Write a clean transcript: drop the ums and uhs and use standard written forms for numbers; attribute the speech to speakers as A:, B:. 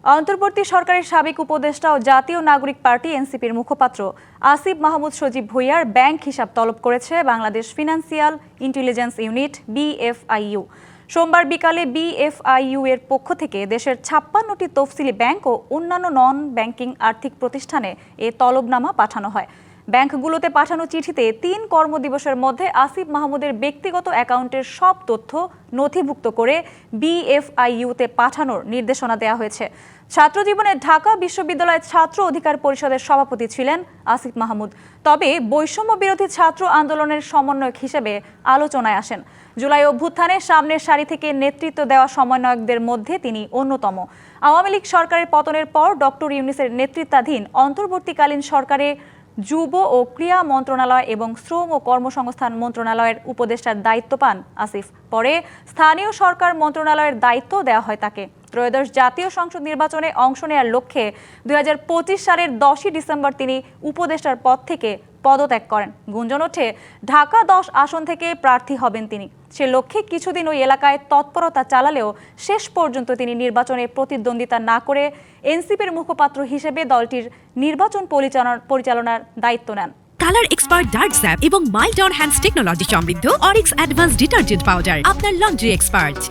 A: অন্তর্বর্তী সরকারের সাবেক উপদেষ্টা ও জাতীয় নাগরিক পার্টি এনসিপির মুখপাত্র আসিফ মাহমুদ সজীব ভুঁইয়ার ব্যাংক হিসাব তলব করেছে Bangladesh financial intelligence unit BFIU. সোমবার বিকালে বিএফআইইউ এর পক্ষ থেকে দেশের ৫৬টি তফসিলি ব্যাংক ও অন্যান্য নন ব্যাংকিং আর্থিক প্রতিষ্ঠানে এ তলবনামা পাঠানো হয়। ব্যাংকগুলোতে পাঠানো চিঠিতে ৩ কর্মদিবসের মধ্যে আসিফ মাহমুদের ব্যক্তিগত অ্যাকাউন্টের সব তথ্য নথিভুক্ত করে বিএফআইইউতে পাঠানোর নির্দেশনা দেওয়া হয়েছে। ছাত্র জীবনে ঢাকা বিশ্ববিদ্যালয়ের ছাত্র অধিকার পরিষদের সভাপতি ছিলেন আসিফ মাহমুদ। তবে বৈষম্য বিরোধী ছাত্র আন্দোলনের সমন্বয়ক হিসেবে আলোচনায় আসেন। জুলাই অভ্যুত্থানে সামনের সারি থেকে নেতৃত্ব দেওয়া সমন্বয়কদের মধ্যে তিনি অন্যতম। আওয়ামী লীগ সরকারের পতনের পর ডক্টর ইউনূসের নেতৃত্বাধীন অন্তর্বর্তীকালীন সরকারে যুব ও ক্রীড়া মন্ত্রণালয় এবং শ্রম ও কর্মসংস্থান মন্ত্রণালয়ের উপদেষ্টার দায়িত্ব পান আসিফ। পরে স্থানীয় সরকার মন্ত্রণালয়ের দায়িত্ব দেওয়া হয় তাকে। ত্রয়োদশ জাতীয় সংসদ নির্বাচনে অংশ নেওয়ার লক্ষ্যে ২০২৫ সালের ১০ই ডিসেম্বর তিনি উপদেষ্টার পদ থেকে পদত্যাগ করেন। গুঞ্জন ওঠে ঢাকা ১০ আসন থেকে প্রার্থী হবেন তিনি। সে লক্ষ্যে কিছুদিন ওই এলাকায় তৎপরতা চালালেও শেষ পর্যন্ত তিনি নির্বাচনে প্রতিদ্বন্দ্বিতা না করে এনসিপির মুখপাত্র হিসেবে দলটির নির্বাচন পরিচালনার দায়িত্ব নেন।
B: কালার এক্সপার্ট ডার্ক স্যাপ এবং মাইল্ড অন হ্যান্ডস টেকনোলজি সমৃদ্ধ অরিক্স অ্যাডভান্স ডিটারজেন্ট পাউডার আপনার লন্ড্রি এক্সপার্ট।